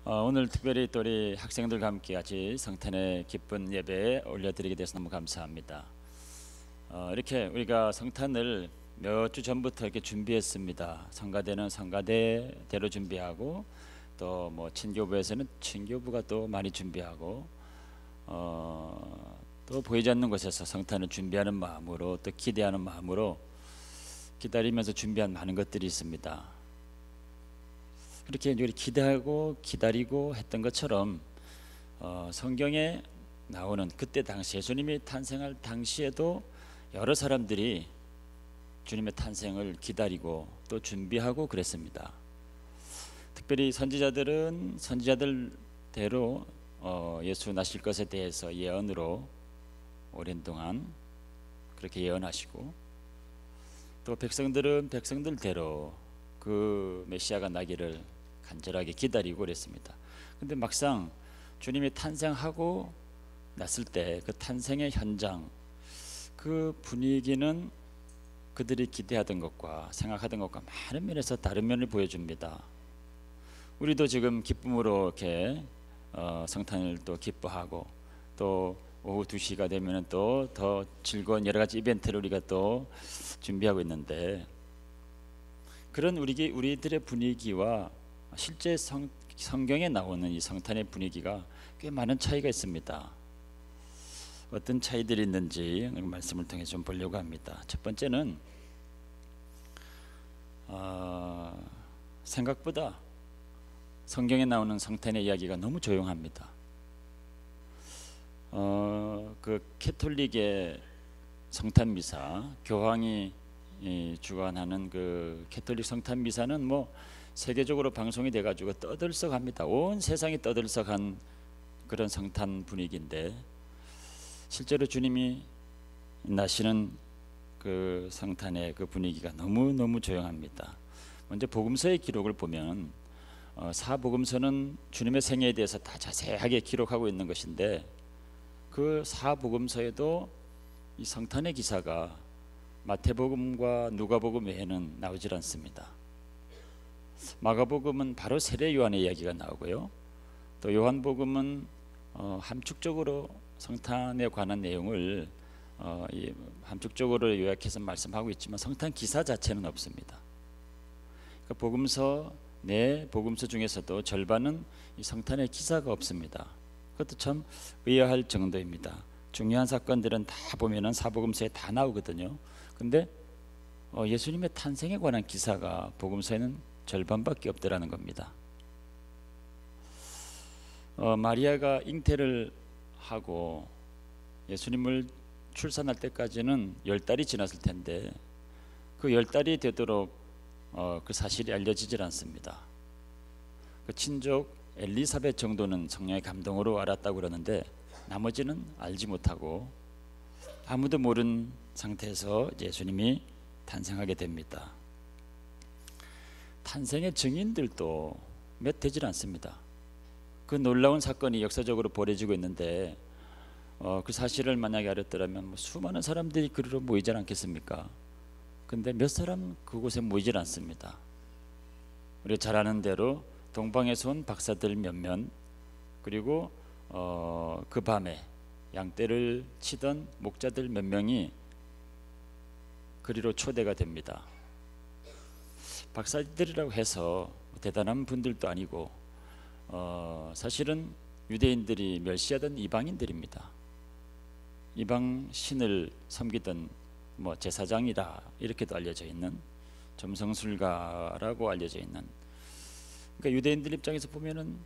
오늘 특별히 또 우리 학생들과 함께 같이 성탄의 기쁜 예배에 올려드리게 돼서 너무 감사합니다. 이렇게 우리가 성탄을 몇 주 전부터 이렇게 준비했습니다. 성가대는 성가대대로 준비하고 또 뭐 친교부에서는 친교부가 또 많이 준비하고 또 보이지 않는 곳에서 성탄을 준비하는 마음으로 또 기대하는 마음으로 기다리면서 준비한 많은 것들이 있습니다. 그렇게 우리 기대하고 기다리고 했던 것처럼 성경에 나오는 그때 당시 예수님이 탄생할 당시에도 여러 사람들이 주님의 탄생을 기다리고 또 준비하고 그랬습니다. 특별히 선지자들은 선지자들대로 예수 나실 것에 대해서 예언으로 오랜 동안 그렇게 예언하시고, 또 백성들은 백성들대로 그 메시아가 나기를 간절하게 기다리고 그랬습니다. 근데 막상 주님이 탄생하고 났을 때 그 탄생의 현장, 그 분위기는 그들이 기대하던 것과 생각하던 것과 많은 면에서 다른 면을 보여줍니다. 우리도 지금 기쁨으로 이렇게 성탄을 또 기뻐하고, 또 오후 2시가 되면 또 더 즐거운 여러 가지 이벤트를 우리가 또 준비하고 있는데, 그런 우리들의 분위기와 실제 성경에 나오는 이 성탄의 분위기가 꽤 많은 차이가 있습니다. 어떤 차이들이 있는지 말씀을 통해 좀 보려고 합니다. 첫 번째는 생각보다 성경에 나오는 성탄의 이야기가 너무 조용합니다. 그 캐톨릭의 성탄 미사, 교황이 주관하는 그 캐톨릭 성탄 미사는 뭐 세계적으로 방송이 돼가지고 떠들썩합니다. 온 세상이 떠들썩한 그런 성탄 분위기인데, 실제로 주님이 나시는 그 성탄의 그 분위기가 너무 조용합니다. 먼저 복음서의 기록을 보면 사복음서는 주님의 생애에 대해서 다 자세하게 기록하고 있는 것인데, 그 사복음서에도 이 성탄의 기사가 마태복음과 누가복음 외에는 나오질 않습니다. 마가복음은 바로 세례 요한의 이야기가 나오고요, 또 요한복음은 함축적으로 성탄에 관한 내용을 함축적으로 요약해서 말씀하고 있지만 성탄 기사 자체는 없습니다. 그러니까 복음서 복음서 중에서도 절반은 이 성탄의 기사가 없습니다. 그것도 참 의아할 정도입니다. 중요한 사건들은 다 보면은 사복음서에 다 나오거든요. 근데 예수님의 탄생에 관한 기사가 복음서에는 절반밖에 없더라는 겁니다. 마리아가 잉태를 하고 예수님을 출산할 때까지는 10달이 지났을 텐데, 그 10달이 되도록 그 사실이 알려지질 않습니다. 그 친족 엘리사벳 정도는 성령의 감동으로 알았다고 그러는데, 나머지는 알지 못하고 아무도 모르는 상태에서 예수님이 탄생하게 됩니다. 탄생의 증인들도 몇 되질 않습니다. 그 놀라운 사건이 역사적으로 벌어지고 있는데 그 사실을 만약에 알았더라면 수많은 사람들이 그리로 모이지 않겠습니까? 근데 몇 사람 그곳에 모이질 않습니다. 우리가 잘 아는 대로 동방에서 온 박사들 몇몇, 그리고 그 밤에 양떼를 치던 목자들 몇 명이 그리로 초대가 됩니다. 박사들이라고 해서 대단한 분들도 아니고 사실은 유대인들이 멸시하던 이방인들입니다. 이방 신을 섬기던 제사장이라 이렇게도 알려져 있는, 점성술가라고 알려져 있는, 그러니까 유대인들 입장에서 보면은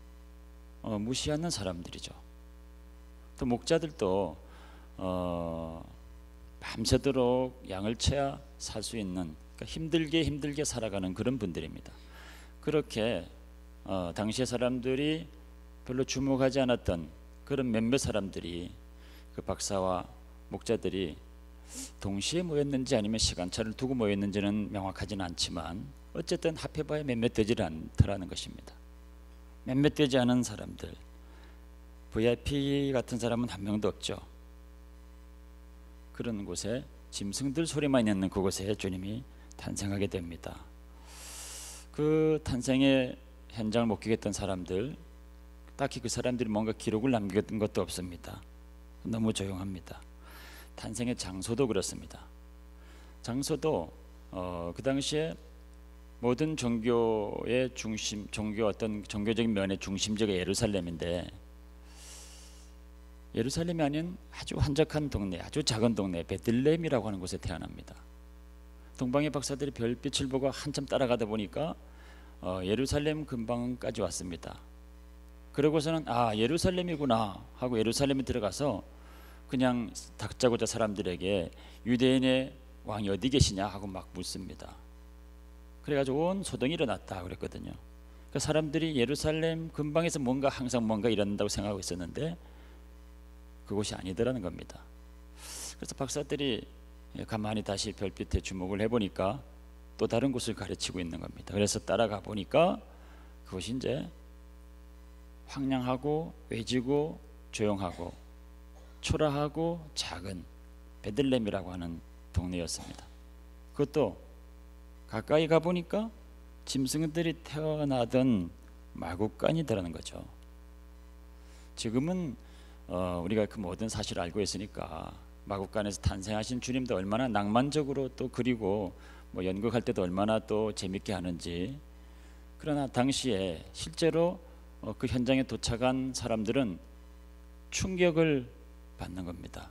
무시하는 사람들이죠. 또 목자들도 밤새도록 양을 채야 살 수 있는, 그러니까 힘들게 살아가는 그런 분들입니다. 그렇게 당시의 사람들이 별로 주목하지 않았던 그런 몇몇 사람들이, 그 박사와 목자들이 동시에 모였는지 아니면 시간차를 두고 모였는지는 명확하지는 않지만 어쨌든 합해봐야 몇몇 되지 않더라는 것입니다. 몇몇 되지 않은 사람들, VIP 같은 사람은 한 명도 없죠. 그런 곳에 짐승들 소리만 있는 그곳에 주님이 탄생하게 됩니다. 그 탄생의 현장을 목격했던 사람들, 딱히 그 사람들이 뭔가 기록을 남겼던 것도 없습니다. 너무 조용합니다. 탄생의 장소도 그렇습니다. 장소도 그 당시에 모든 종교의 중심, 종교 어떤 종교적인 면의 중심지가 예루살렘인데, 예루살렘이 아닌 아주 한적한 동네, 아주 작은 동네 베들레헴이라고 하는 곳에 태어납니다. 동방의 박사들이 별빛을 보고 한참 따라가다 보니까 예루살렘 근방까지 왔습니다. 그러고서는 아, 예루살렘이구나 하고 예루살렘에 들어가서 그냥 다짜고짜 사람들에게 유대인의 왕이 어디 계시냐 하고 막 묻습니다. 그래가지고 온 소동이 일어났다 그랬거든요. 그러니까 사람들이 예루살렘 근방에서 뭔가 항상 뭔가 일어난다고 생각하고 있었는데 그곳이 아니더라는 겁니다. 그래서 박사들이 가만히 다시 별빛에 주목을 해보니까 또 다른 곳을 가르치고 있는 겁니다. 그래서 따라가 보니까 그것이 이제 황량하고 외지고 조용하고 초라하고 작은 베들레헴이라고 하는 동네였습니다. 그것도 가까이 가보니까 짐승들이 태어나던 마구간이더라는 거죠. 지금은 우리가 그 모든 사실을 알고 있으니까 마구간에서 탄생하신 주님도 얼마나 낭만적으로 또 그리고 뭐 연극할 때도 얼마나 또 재밌게 하는지. 그러나 당시에 실제로 그 현장에 도착한 사람들은 충격을 받는 겁니다.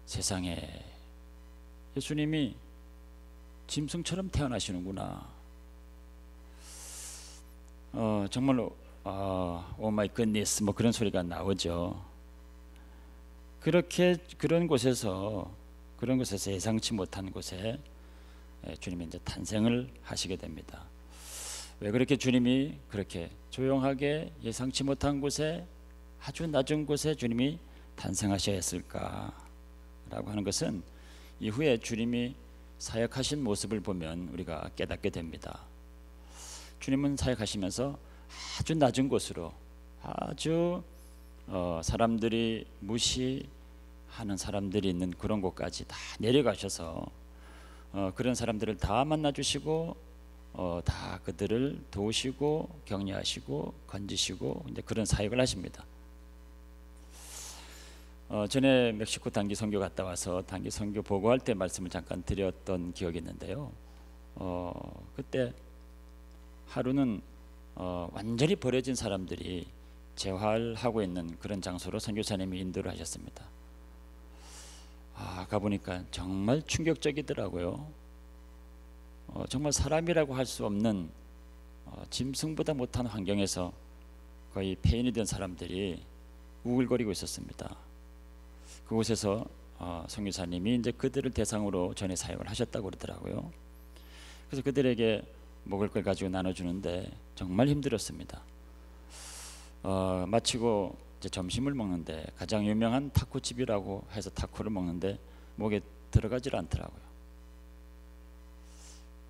세상에 예수님이 짐승처럼 태어나시는구나. 정말로 오 마이 굿니스 뭐 그런 소리가 나오죠. 그런 곳에서 예상치 못한 곳에 주님이 이제 탄생을 하시게 됩니다. 왜 그렇게 주님이 그렇게 조용하게 예상치 못한 곳에 아주 낮은 곳에 주님이 탄생하셔야 했을까라고 하는 것은 이후에 주님이 사역하신 모습을 보면 우리가 깨닫게 됩니다. 주님은 사역하시면서 아주 낮은 곳으로 아주 사람들이 무시하는 사람들이 있는 그런 곳까지 다 내려가셔서 그런 사람들을 다 만나주시고 다 그들을 도우시고 격려하시고 건지시고 이제 그런 사역을 하십니다. 전에 멕시코 단기 선교 갔다 와서 단기 선교 보고할 때 말씀을 잠깐 드렸던 기억이 있는데요. 그때 하루는 완전히 버려진 사람들이 재활하고 있는 그런 장소로 선교사님이 인도를 하셨습니다. 가보니까 정말 충격적이더라고요. 정말 사람이라고 할 수 없는 짐승보다 못한 환경에서 거의 폐인이 된 사람들이 우글거리고 있었습니다. 그곳에서 선교사님이 이제 그들을 대상으로 전에 사역을 하셨다고 그러더라고요. 그래서 그들에게 먹을 걸 가지고 나눠주는데 정말 힘들었습니다. 마치고 이제 점심을 먹는데 가장 유명한 타코집이라고 해서 타코를 먹는데 목에 들어가질 않더라고요.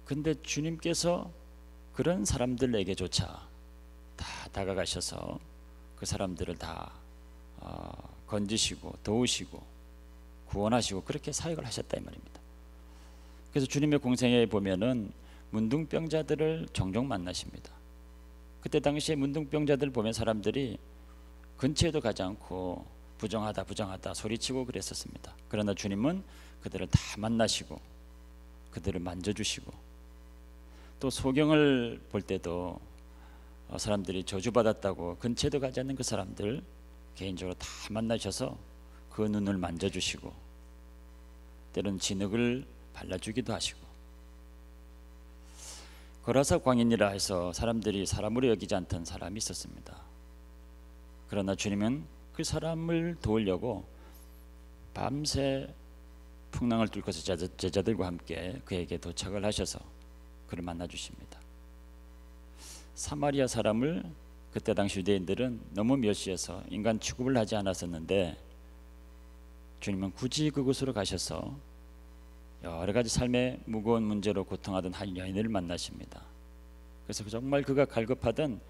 근데 주님께서 그런 사람들에게조차 다 다가가셔서 그 사람들을 다 건지시고 도우시고 구원하시고 그렇게 사역을 하셨다 이 말입니다. 그래서 주님의 공생애에 보면은 문둥병자들을 종종 만나십니다. 그때 당시에 문둥병자들 보면 사람들이 근처에도 가지 않고 부정하다 소리치고 그랬었습니다. 그러나 주님은 그들을 다 만나시고 그들을 만져주시고 또 소경을 볼 때도 사람들이 저주받았다고 근처에도 가지 않는 그 사람들 개인적으로 다 만나셔서 그 눈을 만져주시고 때로는 진흙을 발라주기도 하시고 거라사 광인이라 해서 사람들이 사람으로 여기지 않던 사람이 있었습니다. 그러나 주님은 그 사람을 도우려고 밤새 풍랑을 뚫고서 제자들과 함께 그에게 도착을 하셔서 그를 만나주십니다. 사마리아 사람을 그때 당시 유대인들은 너무 멸시해서 인간 취급을 하지 않았었는데 주님은 굳이 그곳으로 가셔서 여러 가지 삶의 무거운 문제로 고통하던 한 여인을 만나십니다. 그래서 정말 그가 갈급하던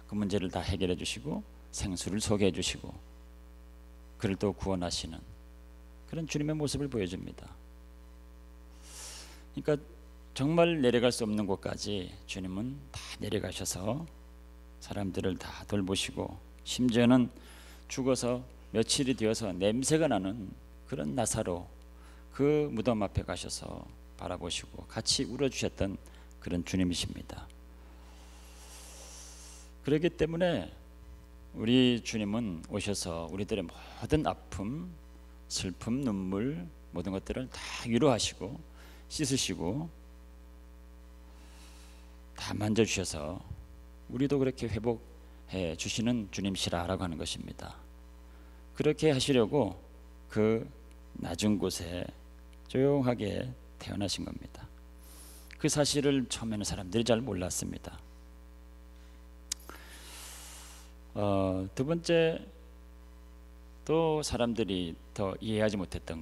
그 문제를 다 해결해 주시고 생수를 소개해 주시고 그를 또 구원하시는 그런 주님의 모습을 보여줍니다. 그러니까 정말 내려갈 수 없는 곳까지 주님은 다 내려가셔서 사람들을 다 돌보시고 심지어는 죽어서 며칠이 되어서 냄새가 나는 그런 나사로 그 무덤 앞에 가셔서 바라보시고 같이 울어주셨던 그런 주님이십니다. 그렇기 때문에 우리 주님은 오셔서 우리들의 모든 아픔, 슬픔, 눈물 모든 것들을 다 위로하시고 씻으시고 다 만져주셔서 우리도 그렇게 회복해 주시는 주님이시라고 하는 것입니다. 그렇게 하시려고 그 낮은 곳에 조용하게 태어나신 겁니다. 그 사실을 처음에는 사람들이 잘 몰랐습니다. 두 번째 또 사람들이 더 이해하지 못했던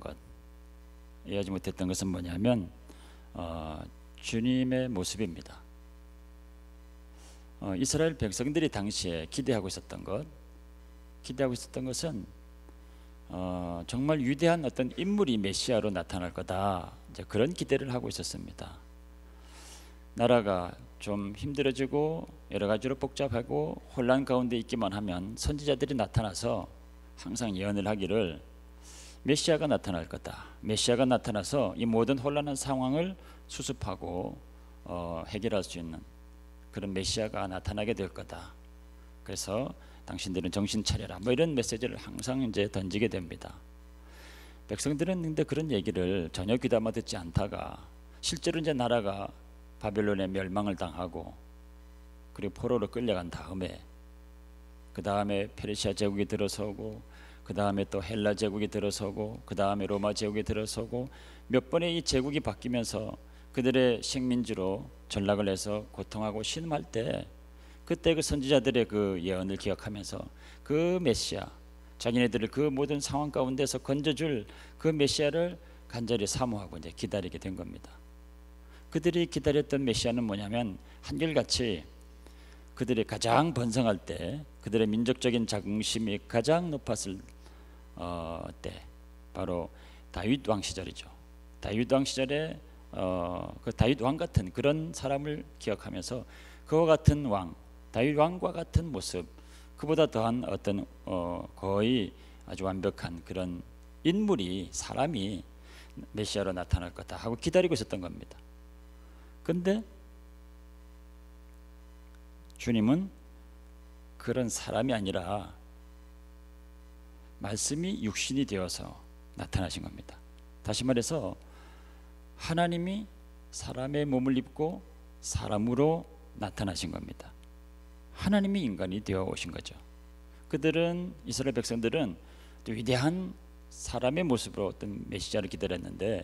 것은 뭐냐면 주님의 모습입니다. 이스라엘 백성들이 당시에 기대하고 있었던 것은 정말 위대한 어떤 인물이 메시아로 나타날 거다, 이제 그런 기대를 하고 있었습니다. 나라가 좀 힘들어지고 여러 가지로 복잡하고 혼란 가운데 있기만 하면 선지자들이 나타나서 항상 예언을 하기를 메시아가 나타날 거다, 메시아가 나타나서 이 모든 혼란한 상황을 수습하고 해결할 수 있는 그런 메시아가 나타나게 될 거다. 그래서 당신들은 정신 차려라, 뭐 이런 메시지를 항상 이제 던지게 됩니다. 백성들은 근데 그런 얘기를 전혀 귀담아 듣지 않다가 실제로 이제 나라가 바벨론의 멸망을 당하고 그리고 포로로 끌려간 다음에 그 다음에 페르시아 제국이 들어서고 그 다음에 또 헬라 제국이 들어서고 그 다음에 로마 제국이 들어서고 몇 번의 이 제국이 바뀌면서 그들의 식민지로 전락을 해서 고통하고 신음할 때 그때 그 선지자들의 그 예언을 기억하면서 그 메시아, 자기네들을 그 모든 상황 가운데서 건져줄 그 메시아를 간절히 사모하고 이제 기다리게 된 겁니다. 그들이 기다렸던 메시아는 뭐냐면 한결같이 그들이 가장 번성할 때, 그들의 민족적인 자긍심이 가장 높았을 때, 바로 다윗 왕 시절이죠. 다윗 왕 시절에 그 다윗 왕 같은 그런 사람을 기억하면서 그와 같은 왕, 다윗 왕과 같은 모습, 그보다 더한 어떤 거의 아주 완벽한 그런 인물이, 사람이 메시아로 나타날 거다 하고 기다리고 있었던 겁니다. 근데 주님은 그런 사람이 아니라 말씀이 육신이 되어서 나타나신 겁니다. 다시 말해서 하나님이 사람의 몸을 입고 사람으로 나타나신 겁니다. 하나님이 인간이 되어 오신 거죠. 그들은, 이스라엘 백성들은 또 위대한 사람의 모습으로 어떤 메시아를 기다렸는데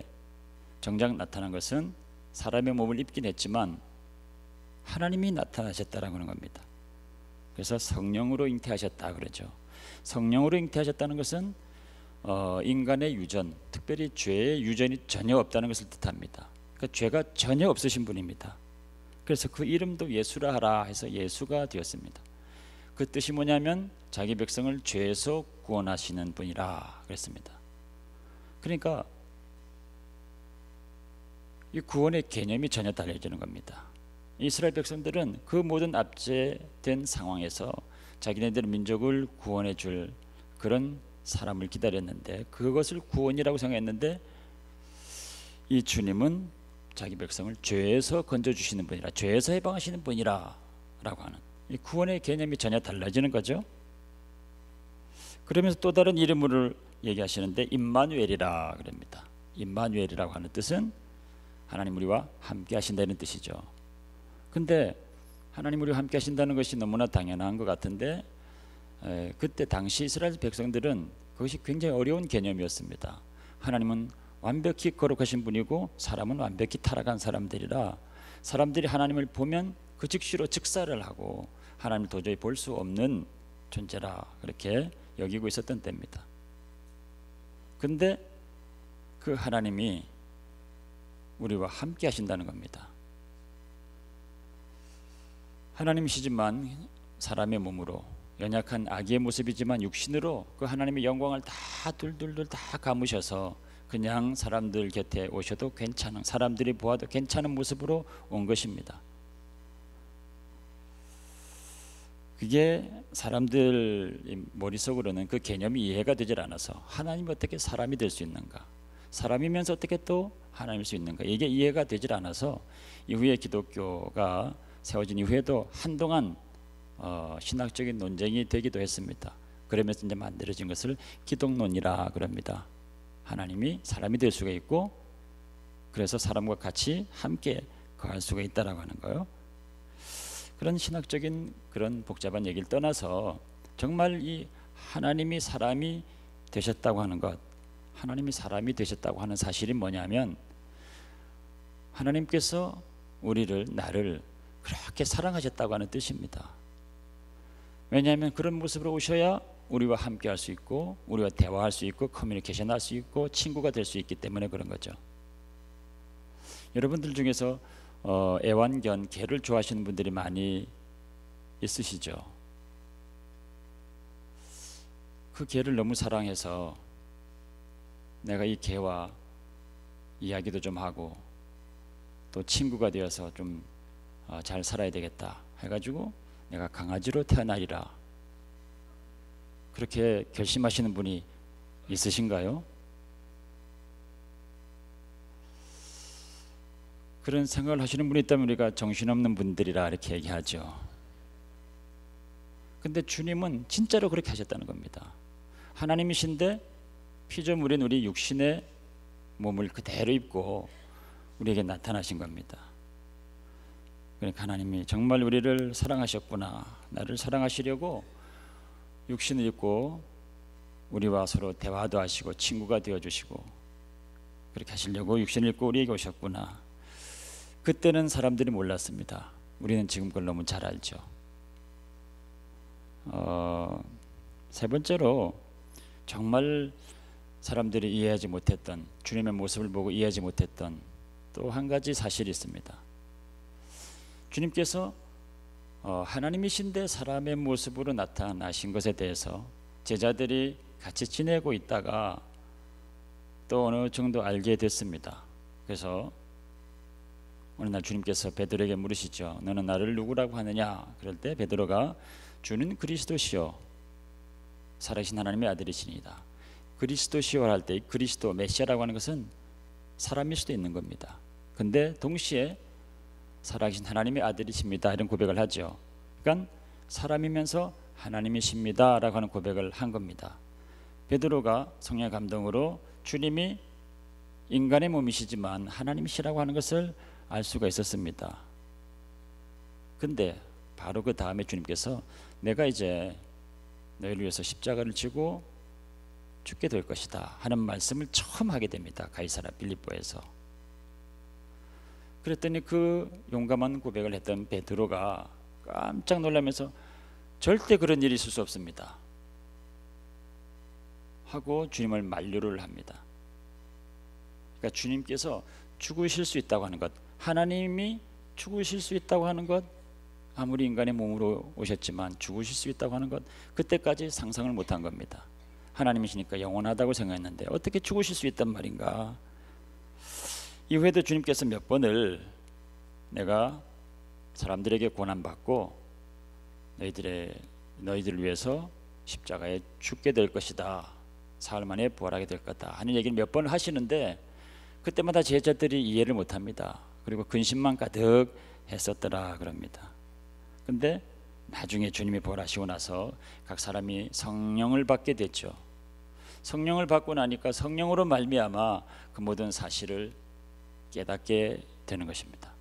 정작 나타난 것은 사람의 몸을 입긴 했지만 하나님이 나타나셨다라고 하는 겁니다. 그래서 성령으로 잉태하셨다 그러죠. 성령으로 잉태하셨다는 것은 인간의 유전, 특별히 죄의 유전이 전혀 없다는 것을 뜻합니다. 그러니까 죄가 전혀 없으신 분입니다. 그래서 그 이름도 예수라 하라 해서 예수가 되었습니다. 그 뜻이 뭐냐면 자기 백성을 죄에서 구원하시는 분이라 그랬습니다. 그러니까 이 구원의 개념이 전혀 달라지는 겁니다. 이스라엘 백성들은 그 모든 압제된 상황에서 자기네들 민족을 구원해 줄 그런 사람을 기다렸는데 그것을 구원이라고 생각했는데 이 주님은 자기 백성을 죄에서 건져주시는 분이라, 죄에서 해방하시는 분이라 라고 하는 이 구원의 개념이 전혀 달라지는 거죠. 그러면서 또 다른 이름을 얘기하시는데 임마누엘이라 그럽니다. 임마누엘이라고 하는 뜻은 하나님 우리와 함께 하신다는 뜻이죠. 근데 하나님 우리와 함께 하신다는 것이 너무나 당연한 것 같은데 그때 당시 이스라엘 백성들은 그것이 굉장히 어려운 개념이었습니다. 하나님은 완벽히 거룩하신 분이고 사람은 완벽히 타락한 사람들이라 사람들이 하나님을 보면 그 즉시로 즉사를 하고 하나님을 도저히 볼 수 없는 존재라 그렇게 여기고 있었던 때입니다. 근데 그 하나님이 우리와 함께 하신다는 겁니다. 하나님이시지만 사람의 몸으로 연약한 아기의 모습이지만 육신으로 그 하나님의 영광을 다 둘둘둘 다 감으셔서 그냥 사람들 곁에 오셔도 괜찮은, 사람들이 보아도 괜찮은 모습으로 온 것입니다. 그게 사람들 머릿속으로는 그 개념이 이해가 되질 않아서 하나님이 어떻게 사람이 될 수 있는가, 사람이면서 어떻게 또 하나님일 수 있는가, 이게 이해가 되질 않아서 이후에 기독교가 세워진 이후에도 한동안 신학적인 논쟁이 되기도 했습니다. 그러면서 이제 만들어진 것을 기독론이라 그럽니다. 하나님이 사람이 될 수가 있고 그래서 사람과 같이 함께 거할 수가 있다라고 하는 거예요. 그런 신학적인 그런 복잡한 얘기를 떠나서 정말 이 하나님이 사람이 되셨다고 하는 것, 하나님이 사람이 되셨다고 하는 사실이 뭐냐면 하나님께서 우리를, 나를 그렇게 사랑하셨다고 하는 뜻입니다. 왜냐하면 그런 모습으로 오셔야 우리와 함께 할 수 있고 우리와 대화할 수 있고 커뮤니케이션 할 수 있고 친구가 될 수 있기 때문에 그런 거죠. 여러분들 중에서 애완견, 개를 좋아하시는 분들이 많이 있으시죠. 그 개를 너무 사랑해서 내가 이 개와 이야기도 좀 하고 또 친구가 되어서 좀 잘 살아야 되겠다 해가지고 내가 강아지로 태어나리라, 그렇게 결심하시는 분이 있으신가요? 그런 생각을 하시는 분이 있다면 우리가 정신없는 분들이라 이렇게 얘기하죠. 근데 주님은 진짜로 그렇게 하셨다는 겁니다. 하나님이신데 피조물인 우리 육신의 몸을 그대로 입고 우리에게 나타나신 겁니다. 그러니까 하나님이 정말 우리를 사랑하셨구나, 나를 사랑하시려고 육신을 입고 우리와 서로 대화도 하시고 친구가 되어주시고 그렇게 하시려고 육신을 입고 우리에게 오셨구나. 그때는 사람들이 몰랐습니다. 우리는 지금 그걸 너무 잘 알죠. 세 번째로 정말 사람들이 이해하지 못했던, 주님의 모습을 보고 이해하지 못했던 또 한 가지 사실이 있습니다. 주님께서 하나님이신데 사람의 모습으로 나타나신 것에 대해서 제자들이 같이 지내고 있다가 또 어느 정도 알게 됐습니다. 그래서 어느 날 주님께서 베드로에게 물으시죠. 너는 나를 누구라고 하느냐? 그럴 때 베드로가 주는 그리스도시요 살아계신 하나님의 아들이시니이다. 그리스도시요 할 때 그리스도, 메시아라고 하는 것은 사람일 수도 있는 겁니다. 근데 동시에 살아계신 하나님의 아들이십니다 이런 고백을 하죠. 그러니까 사람이면서 하나님이십니다 라고 하는 고백을 한 겁니다. 베드로가 성령의 감동으로 주님이 인간의 몸이시지만 하나님이시라고 하는 것을 알 수가 있었습니다. 근데 바로 그 다음에 주님께서 내가 이제 너희를 위해서 십자가를 지고 죽게 될 것이다 하는 말씀을 처음 하게 됩니다. 가이사랴 빌립보에서. 그랬더니 그 용감한 고백을 했던 베드로가 깜짝 놀라면서 절대 그런 일이 있을 수 없습니다 하고 주님을 만류를 합니다. 그러니까 주님께서 죽으실 수 있다고 하는 것, 하나님이 죽으실 수 있다고 하는 것, 아무리 인간의 몸으로 오셨지만 죽으실 수 있다고 하는 것, 그때까지 상상을 못한 겁니다. 하나님이시니까 영원하다고 생각했는데 어떻게 죽으실 수 있단 말인가. 이후에도 주님께서 몇 번을 내가 사람들에게 고난받고 너희들을 위해서 십자가에 죽게 될 것이다, 사흘 만에 부활하게 될 거다 하는 얘기를 몇 번 하시는데 그때마다 제자들이 이해를 못합니다. 그리고 근심만 가득 했었더라 그럽니다. 근데 나중에 주님이 부활하시고 나서 각 사람이 성령을 받게 됐죠. 성령을 받고 나니까 성령으로 말미암아 그 모든 사실을 깨닫게 되는 것입니다.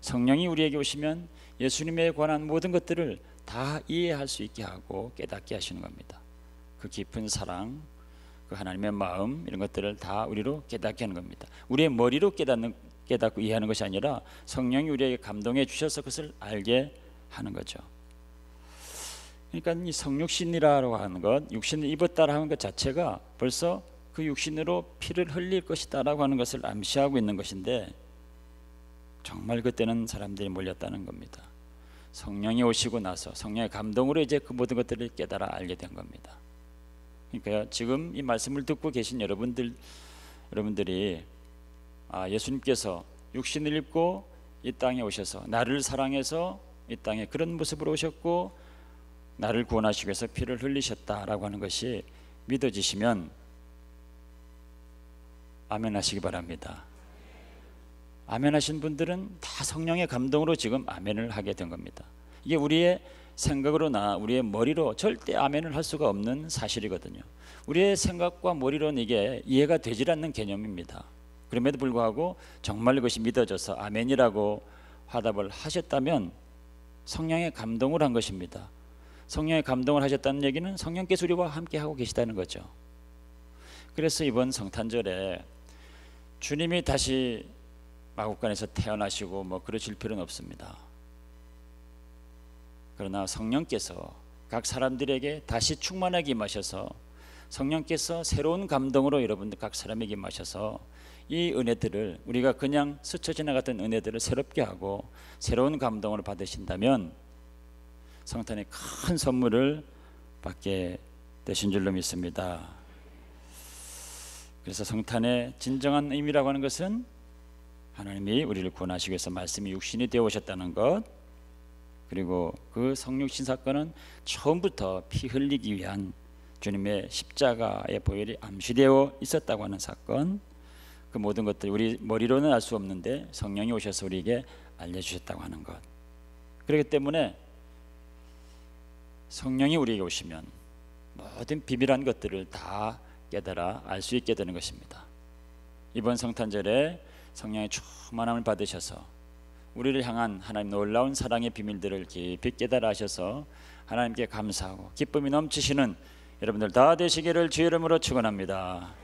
성령이 우리에게 오시면 예수님에 관한 모든 것들을 다 이해할 수 있게 하고 깨닫게 하시는 겁니다. 그 깊은 사랑, 그 하나님의 마음, 이런 것들을 다 우리로 깨닫게 하는 겁니다. 우리의 머리로 깨닫고 이해하는 것이 아니라 성령이 우리에게 감동해 주셔서 그것을 알게 하는 거죠. 그러니까 이 성육신이라고 하는 것, 육신을 입었다라는 것 자체가 벌써 그 육신으로 피를 흘릴 것이다라고 하는 것을 암시하고 있는 것인데 정말 그때는 사람들이 몰렸다는 겁니다. 성령이 오시고 나서 성령의 감동으로 이제 그 모든 것들을 깨달아 알게 된 겁니다. 그러니까 지금 이 말씀을 듣고 계신 여러분들이 예수님께서 육신을 입고 이 땅에 오셔서 나를 사랑해서 이 땅에 그런 모습으로 오셨고 나를 구원하시기 위해서 피를 흘리셨다라고 하는 것이 믿어지시면 아멘 하시기 바랍니다. 아멘 하신 분들은 다 성령의 감동으로 지금 아멘을 하게 된 겁니다. 이게 우리의 생각으로나 우리의 머리로 절대 아멘을 할 수가 없는 사실이거든요. 우리의 생각과 머리로는 이게 이해가 되질 않는 개념입니다. 그럼에도 불구하고 정말 이것이 믿어져서 아멘이라고 화답을 하셨다면 성령의 감동을 한 것입니다. 성령의 감동을 하셨다는 얘기는 성령께서 우리와 함께 하고 계시다는 거죠. 그래서 이번 성탄절에 주님이 다시 마국간에서 태어나시고 뭐 그러실 필요는 없습니다. 그러나 성령께서 각 사람들에게 다시 충만하게 임하셔서 성령께서 새로운 감동으로 여러분들 각 사람에게 임하셔서 이 은혜들을 우리가 그냥 스쳐 지나갔던 은혜들을 새롭게 하고 새로운 감동을 받으신다면 성탄의 큰 선물을 받게 되신 줄로 믿습니다. 그래서 성탄의 진정한 의미라고 하는 것은 하나님이 우리를 구원하시기 위해서 말씀이 육신이 되어 오셨다는 것, 그리고 그 성육신 사건은 처음부터 피 흘리기 위한 주님의 십자가의 보혈이 암시되어 있었다고 하는 사건, 그 모든 것들 우리 머리로는 알 수 없는데 성령이 오셔서 우리에게 알려주셨다고 하는 것. 그렇기 때문에 성령이 우리에게 오시면 모든 비밀한 것들을 다 깨달아 알 수 있게 되는 것입니다. 이번 성탄절에 성령의 충만함을 받으셔서 우리를 향한 하나님 놀라운 사랑의 비밀들을 깊이 깨달아 하셔서 하나님께 감사하고 기쁨이 넘치시는 여러분들 다 되시기를 주의 이름으로 축원합니다.